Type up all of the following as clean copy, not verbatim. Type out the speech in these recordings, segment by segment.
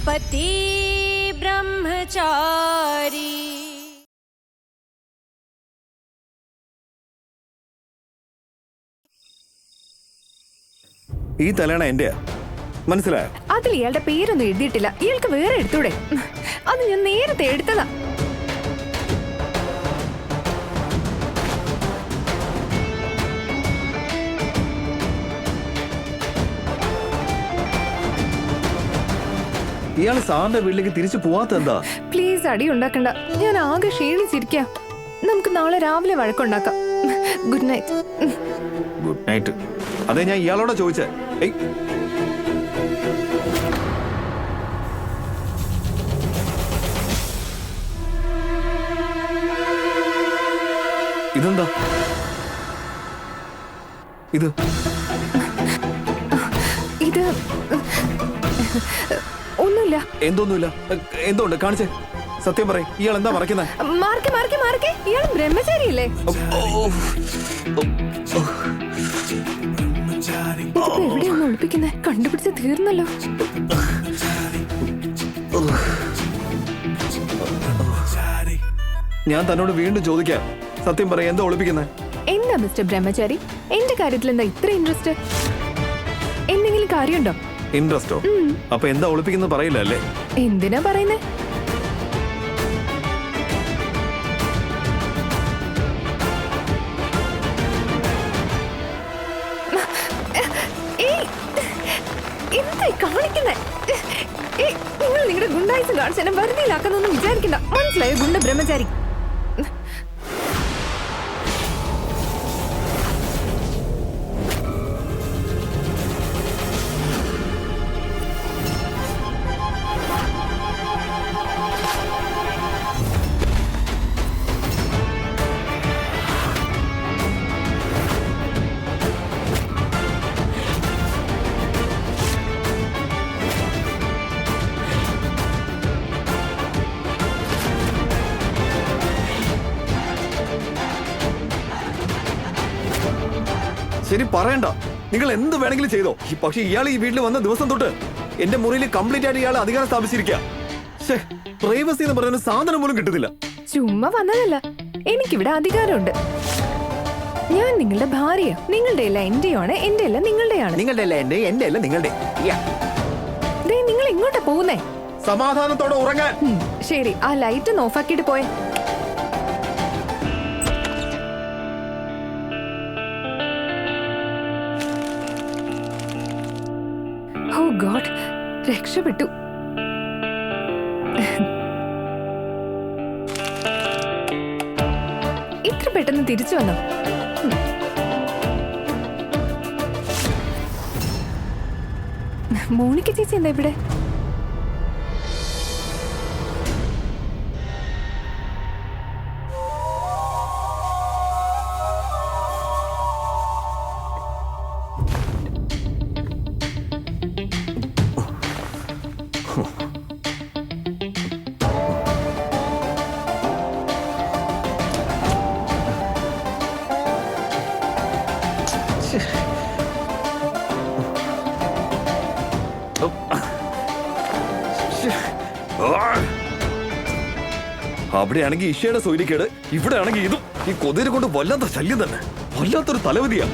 पति ब्रह्मचारी ഈ തലയണ എന്റെയാ, മനസ്സിലായോ? അതിൽ ഇയാളുടെ പേരൊന്നും എഴുതിയിട്ടില്ല. ഇയാൾക്ക് വേറെ എടുത്തൂടെ? അത് ഞാൻ നേരത്തെ എടുത്തതാ. ഇയാള് സാറിന്റെ വീട്ടിലേക്ക് തിരിച്ചു പോവാത്ത എന്താ? പ്ലീസ് അടി ഉണ്ടാക്കണ്ട. ഞാൻ ആകെ ക്ഷീണിച്ചിരിക്കാം. നമുക്ക് നാളെ രാവിലെ വഴക്കുണ്ടാക്കാം. Good night. Good night. അതെ ഞാൻ ഇയാളോടാ ചോദിച്ചേ. ഇതെന്താ ഇത്? ഇത് ഒന്നുമില്ല. എന്തൊന്നുമില്ല. എന്തുകൊണ്ട് കാണിച്ചേ, സത്യം പറയും. ഇയാൾ എന്താ മറക്കുന്നത്? മാർക്കെ മാർക്കെ മാർക്കെ, ഇയാൾ ബ്രഹ്മചാരിയല്ലേ? ഇതിപ്പോ എവിടെയൊന്നും ഒളിപ്പിക്കുന്നേ? കണ്ടുപിടിച്ച് തീർന്നല്ലോ. ഞാൻ തന്നോട് വീണ്ടും ചോദിക്കാം, സത്യം പറയാ, എന്താ ഒളിപ്പിക്കുന്നത്? എന്താ മിസ്റ്റർ ബ്രഹ്മചാരി, എന്റെ കാര്യത്തിൽ എന്താ ഇത്ര ഇൻട്രസ്റ്റ്? എന്തെങ്കിലും കാര്യമുണ്ടോ? ഇൻട്രസ്റ്റോ? അപ്പൊ എന്താ ഒളിപ്പിക്കുന്നത് പറയില്ല അല്ലേ? എന്തിനാ പറയുന്നേ? എന്തായി കാണിക്കുന്നേ? നിങ്ങൾ നിങ്ങളുടെ ഗുണ്ടായിസം കാണിച്ച് എന്നെ വെറുതെയിലാക്കുന്നൊന്നും വിചാരിക്കണ്ട. മനസ്സിലായോ ഗുണ്ട ബ്രഹ്മചാരി? ശരി പറയണ്ട, നിങ്ങൾ എന്ത് വേണമെങ്കിലും ചെയ്തോ. പക്ഷെ ഇയാൾ ഈ വീട്ടിൽ വന്ന ദിവസം തൊട്ട് എന്റെ മുറിയിൽ കംപ്ലീറ്റ് ആയിട്ട് ഇയാൾ അധികാരം സ്ഥാപിച്ചിരിക്കുക. പ്രൈവസി എന്ന് പറയുന്ന സാധനം പോലും കിട്ടുന്നില്ല. ചുമ്മാ വന്നതല്ല, എനിക്കിവിടെ അധികാരമുണ്ട്. ഞാൻ നിങ്ങളുടെ ഭാര്യ. നിങ്ങളുടെ അല്ല എന്റെയാണ്, എന്റെ അല്ല നിങ്ങളുടെയാണ്. നിങ്ങളുടെ അല്ല എന്റെ, എന്റെ അല്ല നിങ്ങളുടെ. നിങ്ങൾ എങ്ങോട്ടാ പോകുന്നേ? സമാധാനത്തോടെ ഉറങ്ങാൻ. ശരി, ആ ലൈറ്റ് ഒന്ന് ഓഫാക്കിയിട്ട് പോയെ. ഓ ഗോഡ്, രക്ഷപ്പെട്ടു. ഇത്ര പെട്ടെന്ന് തിരിച്ചു വന്നോ? മോണിക്ക ചേച്ചി എന്താ ഇവിടെ? അവിടെയാണെങ്കിൽ ഇഷയുടെ സൊയിലിക്കേട്, ഇവിടെ ആണെങ്കിൽ ഇതും. ഈ കൊതിരെ കൊണ്ട് വല്ലാത്ത ശല്യം തന്നെ, വല്ലാത്തൊരു തലവതിയാ.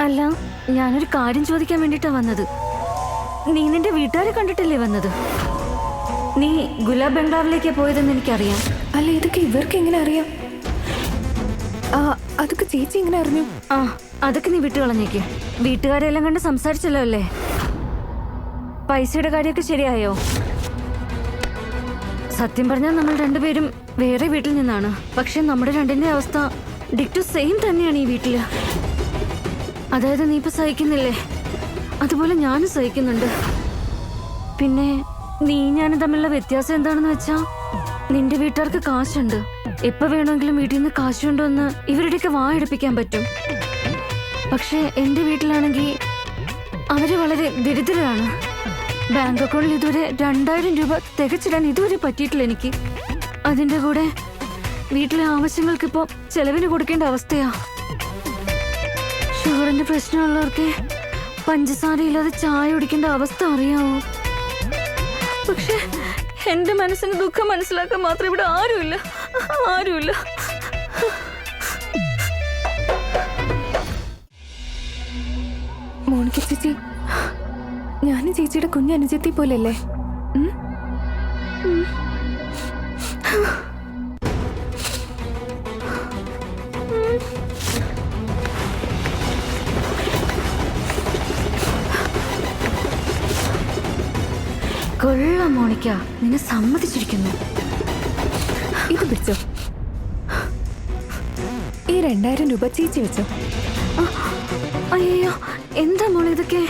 അല്ല, ഞാനൊരു കാര്യം ചോദിക്കാൻ വേണ്ടിട്ടാ വന്നത്. നീ നിന്റെ വീട്ടുകാരെ കണ്ടിട്ടല്ലേ വന്നത്? നീ ഗുലാബ് ബംഗ്ലാവിലേക്കാ പോയതെന്ന് എനിക്കറിയാം. അല്ല, ഇതൊക്കെ ഇവർക്ക് എങ്ങനെ അറിയാം? അതൊക്കെ ചേച്ചി എങ്ങനെ അറിഞ്ഞു? അതൊക്കെ നീ വിട്ടു കളഞ്ഞേക്ക്. വീട്ടുകാരെല്ലാം കണ്ട് സംസാരിച്ചല്ലോ അല്ലേ? പൈസയുടെ കാര്യമൊക്കെ ശരിയായോ? സത്യം പറഞ്ഞാൽ നമ്മൾ രണ്ടുപേരും വേറെ വീട്ടിൽ നിന്നാണ്. പക്ഷെ നമ്മുടെ രണ്ടിന്റെ അവസ്ഥ ഡിക്റ്റു സെയിം തന്നെയാണ് ഈ വീട്ടില്. അതായത് നീ ഇപ്പൊ സഹിക്കുന്നില്ലേ, അതുപോലെ ഞാനും സഹിക്കുന്നുണ്ട്. പിന്നെ നീ ഞാനും തമ്മിലുള്ള വ്യത്യാസം എന്താണെന്ന് വെച്ചാ, നിന്റെ വീട്ടുകാർക്ക് കാശുണ്ട്. എപ്പോ വേണമെങ്കിലും വീട്ടിൽ നിന്ന് കാശുണ്ടോന്ന് ഇവരുടെയൊക്കെ വായെടുപ്പിക്കാൻ പറ്റും. പക്ഷെ എന്റെ വീട്ടിലാണെങ്കിൽ അവര് വളരെ ദരിദ്രരാണ്. ബാങ്ക് അക്കൗണ്ടിൽ ഇതുവരെ 2000 രൂപ തികച്ചിടാൻ ഇതുവരെ പറ്റിയിട്ടില്ല എനിക്ക്. അതിന്റെ കൂടെ വീട്ടിലെ ആവശ്യങ്ങൾക്കിപ്പോ ചെലവിന് കൊടുക്കേണ്ട അവസ്ഥയാ. ഷുഗറിന്റെ പ്രശ്നമുള്ളവർക്ക് പഞ്ചസാരയില്ലാതെ ചായ കുടിക്കേണ്ട അവസ്ഥ അറിയാവോ? പക്ഷെ എന്റെ മനസ്സിന് ദുഃഖം മനസ്സിലാക്കാൻ മാത്രം ഇവിടെ ആരുമില്ല. മോണിക്ക ചേച്ചി, ഞാനും ചേച്ചിയുടെ കുഞ്ഞനുജത്തി പോലല്ലേ? കൊള്ളാം മോണിക്ക, നിന്നെ സമ്മതിച്ചിരിക്കുന്നു. ഇത് പിടിച്ചോ. ഈ 2000 രൂപ ചേച്ചി വെച്ചോ. അയ്യോ, എന്താ മോളെ ഇതൊക്കെ?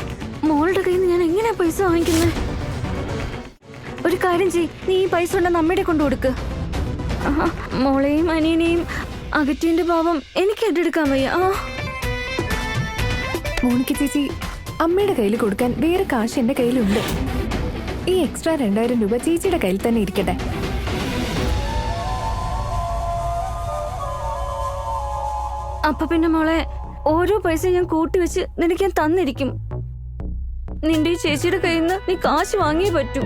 മോളുടെ കയ്യിൽ നിന്ന് ഞാൻ എങ്ങനെയാ പൈസ വാങ്ങിക്കുന്നത്? ഒരു കാര്യം ചെയ്, നീ ഈ പൈസ കൊണ്ട് അമ്മയുടെ കൊണ്ടു കൊടുക്ക്. മോളെയും അനിയനെയും അകറ്റിന്റെ പാവം എനിക്ക് ഏറ്റെടുക്കാൻ വയ്യ. മോണിക്ക ചേച്ചി, അമ്മയുടെ കയ്യിൽ കൊടുക്കാൻ വേറെ കാശ് എന്റെ കയ്യിലുണ്ട്. ഈ എക്സ്ട്രാ 2000 രൂപ ചേച്ചിയുടെ കയ്യിൽ തന്നെ ഇരിക്കട്ടെ. അപ്പൊ പിന്നെ മോളെ, ഓരോ പൈസ ഞാൻ കൂട്ടി വെച്ച് നിനക്ക് ഞാൻ തന്നിരിക്കും. നിന്റെ ഈ ചേച്ചിയുടെ കയ്യിൽ നിന്ന് നീ കാശ് വാങ്ങിയേ പറ്റൂ.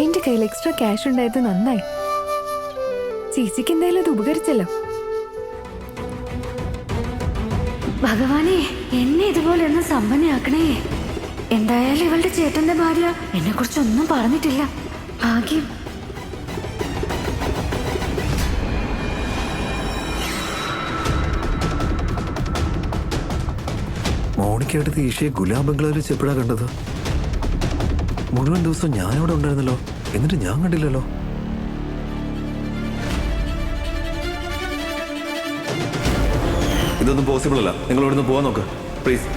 എന്റെ കയ്യിൽ എക്സ്ട്രാ ക്യാഷ് ഉണ്ടായത് നന്നായി. ചേച്ചിക്ക് എന്തായാലും അത് ഉപകരിച്ചല്ലോ. ഭഗവാനെ, എന്നെ ഇതുപോലെ ഒന്ന് സമ്പന്നയാക്കണേ. എന്തായാലും ഇവളുടെ ചേട്ടന്റെ ഭാര്യ എന്നെ കുറിച്ചൊന്നും പറഞ്ഞിട്ടില്ല. ഭാഗ്യം. മോണിക്കടുത്ത് ഈശയെ ഗുലാം ബംഗ്ലാവിൽ എപ്പോഴാ കണ്ടത്? മുഴുവൻ ദിവസം ഞാനിവിടെ ഉണ്ടായിരുന്നല്ലോ, എന്നിട്ട് ഞാൻ കണ്ടില്ലല്ലോ. ഇതൊന്നും പോസിബിൾ അല്ല. നിങ്ങൾ ഇവിടുന്ന് പോവാൻ നോക്ക് പ്ലീസ്.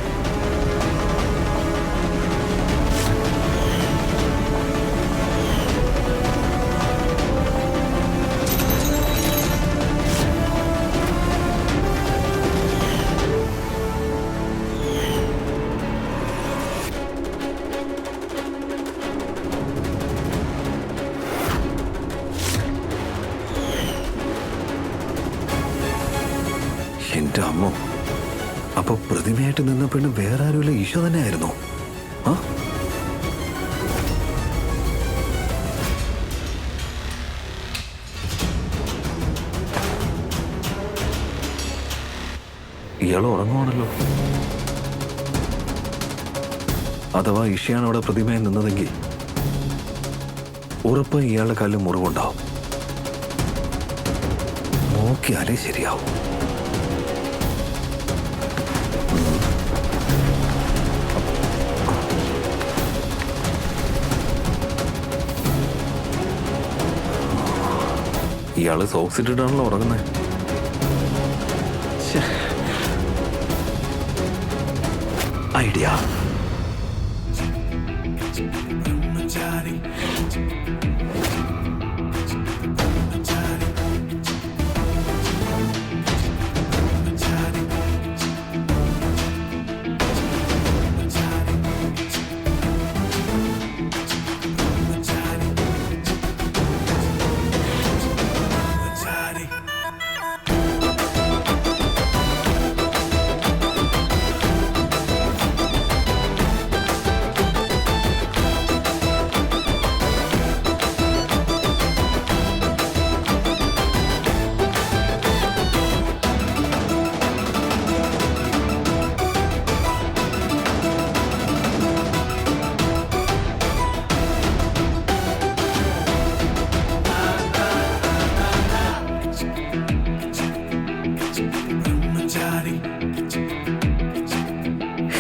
എന്റെ അമ്മ, അപ്പൊ പ്രതിമയായിട്ട് നിന്ന പെണ്ണ് വേറെ ആരുമില്ല, ഈശോ തന്നെ ആയിരുന്നു. ആ ഇയാൾ ഉറങ്ങുവാണല്ലോ. അഥവാ ഈശയാണ് അവിടെ പ്രതിമയായി നിന്നതെങ്കിൽ ഉറപ്പ് ഇയാളുടെ കാലിൽ മുറിവുണ്ടാവും. നോക്കിയാലേ ശരിയാവും. ഇയാള് സോക്സ് ഇട്ടിട്ടാണല്ലോ ഉറങ്ങുന്നത്. ഐഡിയ.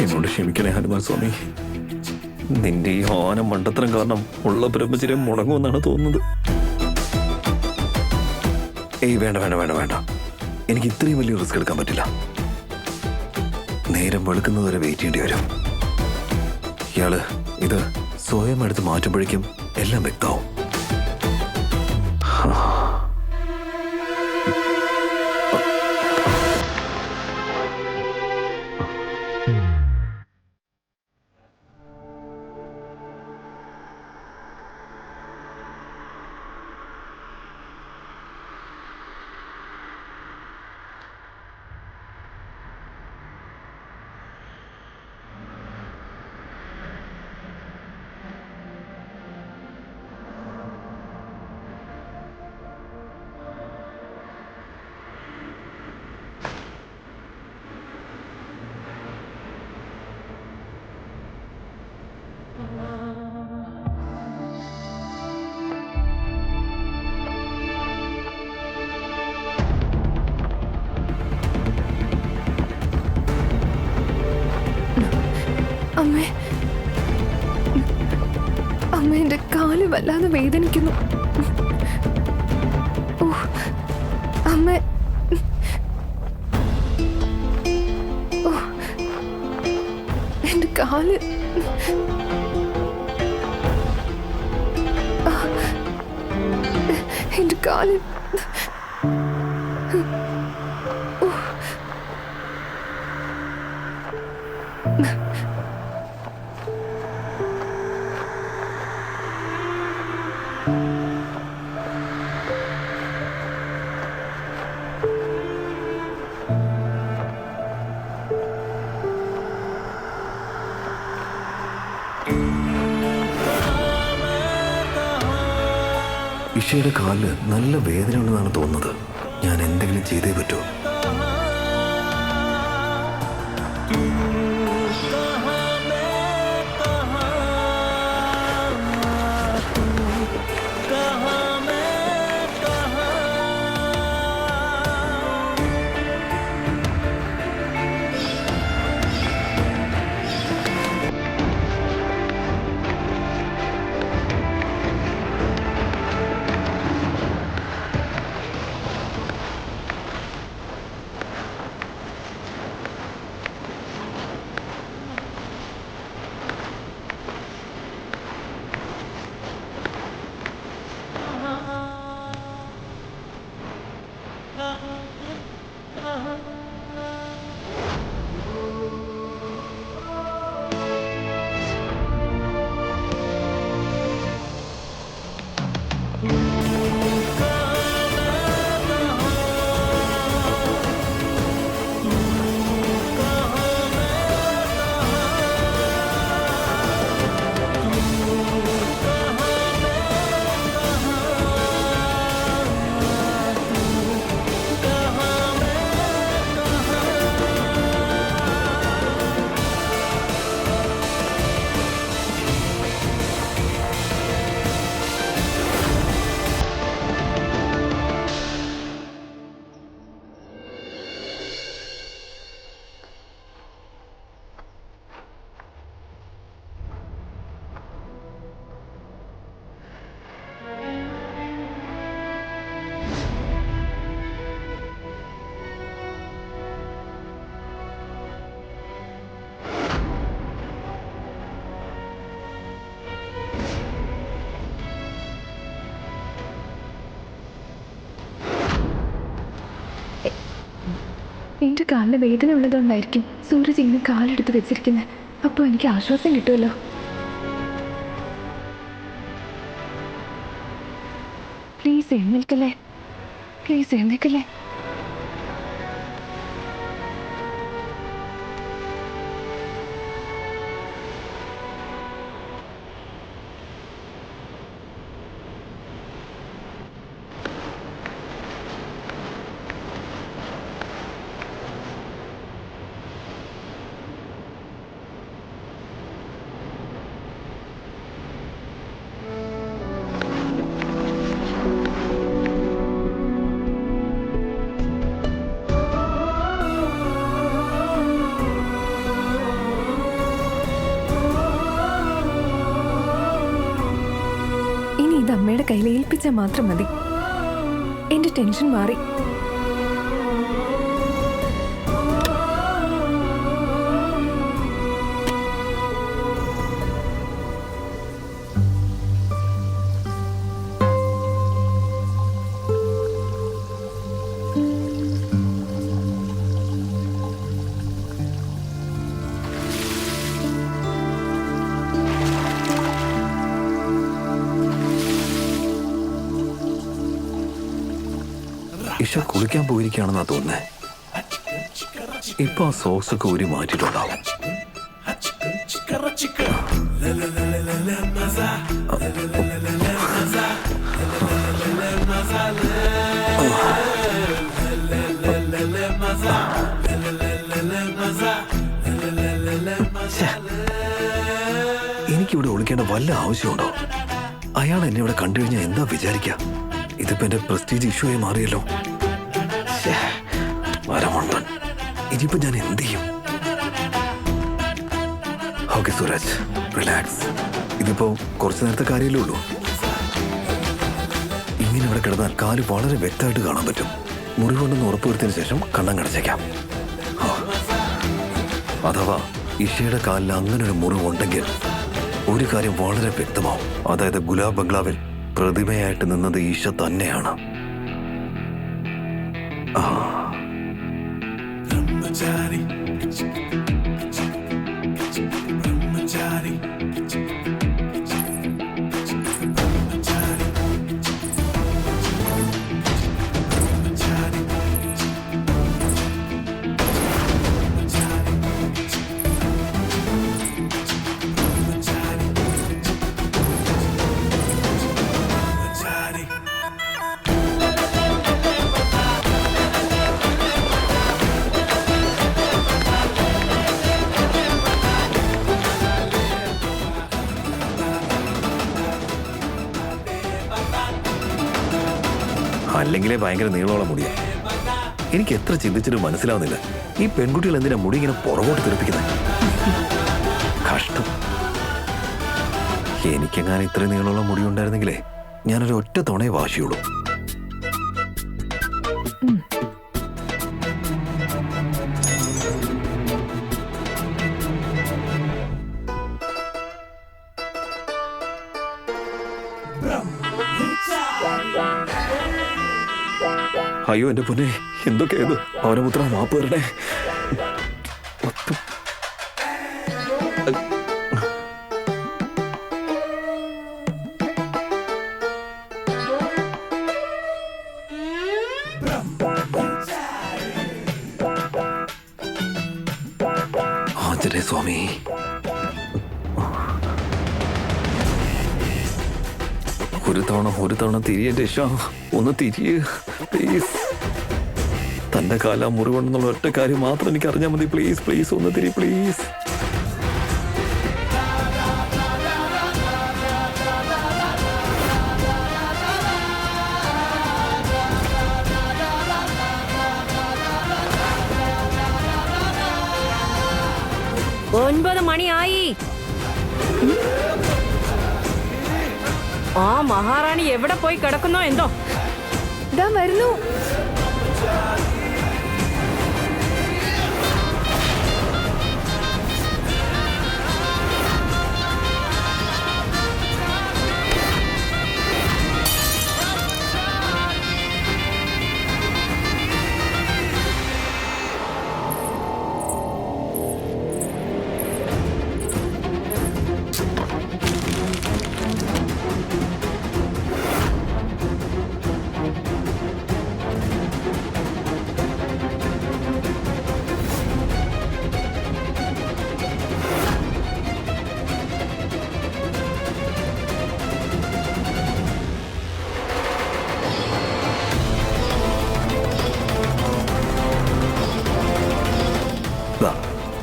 എന്നോട് ക്ഷമിക്കണേ ഹനുമാൻ സ്വാമി. നിന്റെ ഈ ഓന മണ്ടത്തരം കാരണം ഉള്ള ബ്രഹ്മചര്യം മുടങ്ങുമെന്നാണ് തോന്നുന്നത്. ഏയ് വേണ്ട വേണ്ട വേണ്ട വേണ്ട, എനിക്ക് ഇത്രയും വലിയ റിസ്ക് എടുക്കാൻ പറ്റില്ല. നേരം വെളുക്കുന്നത് വരെ വെയിറ്റ് ചെയ്യേണ്ടി വരും. ഇയാള് ഇത് സ്വയം എടുത്ത് മാറ്റുമ്പോഴേക്കും എല്ലാം വ്യക്തമാവും. അമ്മേ, അമ്മ എന്റെ കാല് വല്ലാതെ വേദനിക്കുന്നു. ഓ അമ്മ, ഓ എന്റെ കാല്. എന്റെ കാല്. ഇഷയുടെ കാലില് നല്ല വേദന ഉണ്ടെന്നാണ് തോന്നുന്നത്. ഞാൻ എന്തെങ്കിലും ചെയ്തേ പറ്റൂ. എന്റെ കാലിന് വേദന ഉള്ളതുകൊണ്ടായിരിക്കും സൂരജ് ഇങ്ങനെ കാലെടുത്ത് വെച്ചിരിക്കുന്നത്. അപ്പോൾ എനിക്ക് ആശ്വാസം കിട്ടുമല്ലോ. പ്ലീസ് എഴുന്നേൽക്കല്ലേ, പ്ലീസ് എഴുന്നേൽക്കല്ലേ. ഇത് അമ്മയുടെ കയ്യിൽ ഏൽപ്പിച്ചാൽ മാത്രം മതി. എന്റെ ടെൻഷൻ മാറി. ഇഷ കുളിക്കാൻ പോയിരിക്കുകയാണെന്നാ തോന്നുന്നേ. ഇപ്പൊ ആ സോക്സ് ഒക്കെ ഊരി മാറ്റിയിട്ടുണ്ടാവും. എനിക്കിവിടെ ഒളിക്കേണ്ട വല്ല ആവശ്യമുണ്ടോ? അയാൾ എന്നെ ഇവിടെ കണ്ടു കഴിഞ്ഞാൽ എന്താ വിചാരിക്കുക? ഇതിപ്പോ എന്റെ പ്രസ്റ്റീജ് ഇഷ്യൂ ആയി മാറിയല്ലോ. ഇനിയിപ്പോ ഞാൻ എന്ത് ചെയ്യും? Okay, Suraj, relax. ഇതിപ്പോ കുറച്ചു നേരത്തെ കാര്യമല്ലേ ഉള്ളൂ. ഇങ്ങനെ ഇവിടെ കിടന്നാൽ കാല് വളരെ വ്യക്തമായിട്ട് കാണാൻ പറ്റും. മുറിവുണ്ടെന്ന് ഉറപ്പുവരുത്തിയതിനു ശേഷം കണ്ണം കടച്ചേക്കാം. അഥവാ ഇഷയുടെ കാലിൽ അങ്ങനെ ഒരു മുറിവുണ്ടെങ്കിൽ ഒരു കാര്യം വളരെ വ്യക്തമാവും. അതായത് ഗുലാബ് ബംഗ്ലാവിൽ പ്രതിമയായിട്ട് നിന്നത് ഈശ തന്നെയാണ്. അല്ലെങ്കിലേ ഭയങ്കര നീളമുള്ള മുടിയാ. എനിക്ക് എത്ര ചിന്തിച്ചിട്ട് മനസ്സിലാവുന്നില്ല, ഈ പെൺകുട്ടികൾ എന്തിനാ മുടി ഇങ്ങനെ പുറകോട്ട് തെറിപ്പിക്കുന്നത്? കഷ്ടം. എനിക്കെങ്ങനെ ഇത്രയും നീളമുള്ള മുടി ഉണ്ടായിരുന്നെങ്കിലേ ഞാനൊരു ഒറ്റ തവണയെ വാശിയുള്ളൂ. അയ്യോ എന്റെ പൊന്നെ, എന്തൊക്കെയത്? അവനെ മുത്ര മാപ്പ് തരണേ. ആഞ്ജനേയ സ്വാമി, ഒരു തവണ തിരിയെ രക്ഷ, ഒന്ന് തിരിയ് പ്ലീസ്. തന്റെ കാല മുറിവുണ്ടെന്നുള്ള ഒറ്റ കാര്യം മാത്രം എനിക്ക് അറിഞ്ഞാൽ മതി. പ്ലീസ് പ്ലീസ് ഒന്ന് തിരി പ്ലീസ്. ഒൻപത് മണിയായി. ആ മഹാറാണി എവിടെ പോയി കിടക്കുന്നോ എന്തോ? ഇതാ വരുന്നു.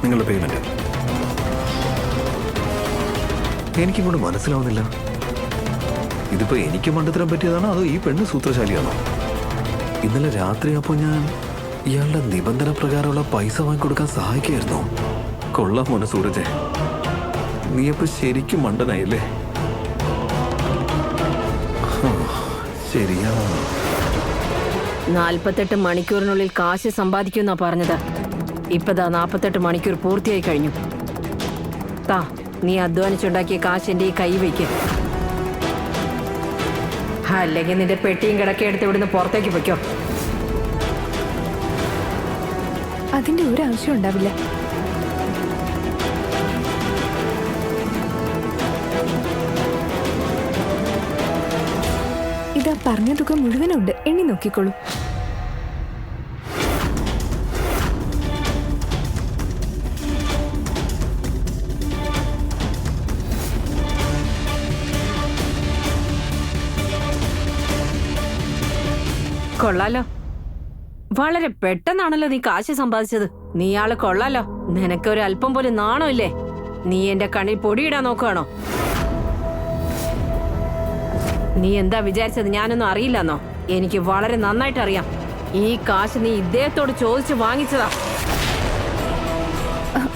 നിങ്ങളുടെ പേയ്മെന്റ്. എനിക്കിങ്ങോട്ട് മനസ്സിലാവുന്നില്ല, ഇതിപ്പോ എനിക്ക് മണ്ടത്തരം പറ്റിയതാണോ അതോ ഈ പെണ്ണ് സൂത്രശാലിയാണോ? ഇന്നലെ രാത്രി അപ്പോ ഞാൻ ഇയാളുടെ നിബന്ധന പ്രകാരമുള്ള പൈസ വാങ്ങിക്കൊടുക്കാൻ സഹായിക്കായിരുന്നു. കൊള്ളാം മോനെ സൂരജെ, നീയപ്പോ ശരിക്കും മണ്ടനായില്ലേ? ശരിയാ. 48 മണിക്കൂറിനുള്ളിൽ കാശ് സമ്പാദിക്കുമെന്നാ പറഞ്ഞത്. ഇപ്പതാ 48 മണിക്കൂർ പൂർത്തിയായി കഴിഞ്ഞു. താ, നീ അധ്വാനിച്ചുണ്ടാക്കിയ കാശ് എന്റെ ഈ കൈ വയ്ക്ക്. അല്ലെങ്കിൽ നിന്റെ പെട്ടിയും കിടക്കയെടുത്ത് ഇവിടുന്ന് പുറത്തേക്ക് പൊയ്ക്കോ. അതിന്റെ ഒരു ആവശ്യം ഉണ്ടാവില്ല. ഇതാ പറഞ്ഞ തുക മുഴുവനുണ്ട്, എണ്ണി നോക്കിക്കോളൂ. കൊള്ളാലോ, വളരെ പെട്ടെന്നാണല്ലോ നീ കാശ് സമ്പാദിച്ചത്. നീയാള് കൊള്ളാലോ, നിനക്കൊരു അല്പം പോലും നാണമില്ലേ? നീ എന്റെ കണ്ണിൽ പൊടിയിടാൻ നോക്കുകയാണോ? നീ എന്താ വിചാരിച്ചത് ഞാനൊന്നും അറിയില്ലെന്നോ? എനിക്ക് വളരെ നന്നായിട്ട് അറിയാം. ഈ കാശ് നീ ഇദ്ദേഹത്തോട് ചോദിച്ചു വാങ്ങിച്ചതാ.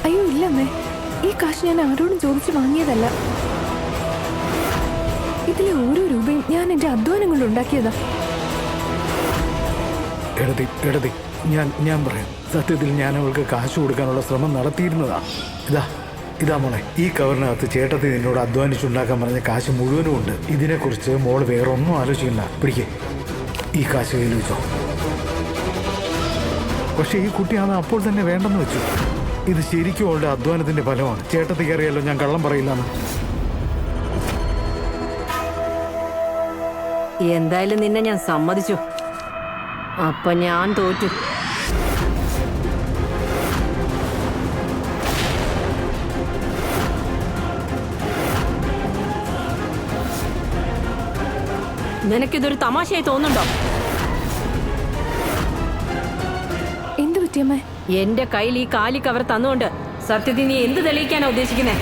അയ്യോ ഇല്ല അമ്മേ, ഈ കാശ് ഞാൻ ആരോടും ചോദിച്ചു വാങ്ങിയതല്ല. ഇതിലെ ഓരോ രൂപയും ഞാൻ എന്റെ അധ്വാനം കൊണ്ട് ഉണ്ടാക്കിയതാ. എടതി ഞാൻ പറയാം. സത്യത്തിൽ ഞാൻ അവൾക്ക് കാശ് കൊടുക്കാനുള്ള ശ്രമം നടത്തിയിരുന്നതാ. ഇതാ മോളെ, ഈ കവറിനകത്ത് ചേട്ടത്തി നിന്നോട് അധ്വാനിച്ചുണ്ടാക്കാൻ പറഞ്ഞ കാശ് മുഴുവനും ഉണ്ട്. ഇതിനെക്കുറിച്ച് മോള് വേറെ ഒന്നും ആലോചിക്കണ്ട. പിടിക്കേ, ഈ കാശ് കയ്യിൽ വെച്ചോ. പക്ഷെ ഈ കുട്ടി അത് അപ്പോൾ തന്നെ വേണ്ടെന്ന് വെച്ചു. ഇത് ശരിക്കും അവളുടെ അധ്വാനത്തിന്റെ ഫലമാണ്. ചേട്ടത്തിക്ക് അറിയാലോ ഞാൻ കള്ളം പറയില്ലെന്ന്. എന്തായാലും നിന്നെ ഞാൻ സമ്മതിച്ചു. അപ്പൊ ഞാൻ തോറ്റു. നിനക്കിതൊരു തമാശയായി തോന്നുന്നുണ്ടോ? എന്ത് പറ്റിയമ്മേ? എന്റെ കയ്യിൽ ഈ കാലി കവർ തന്നുകൊണ്ട് സത്യത്തിൽ നീ എന്ത് തെളിയിക്കാനാ ഉദ്ദേശിക്കുന്നേ?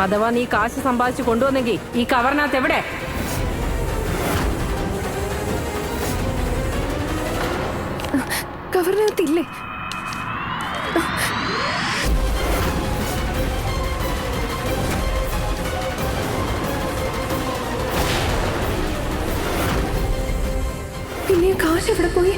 അഥവാ നീ കാശ് സമ്പാദിച്ചു കൊണ്ടുവന്നെങ്കിൽ ഈ കവറിനകത്ത് എവിടെ? കവറിനകത്തില്ലേ? പിന്നെ കാശ് എവിടെ പോയി?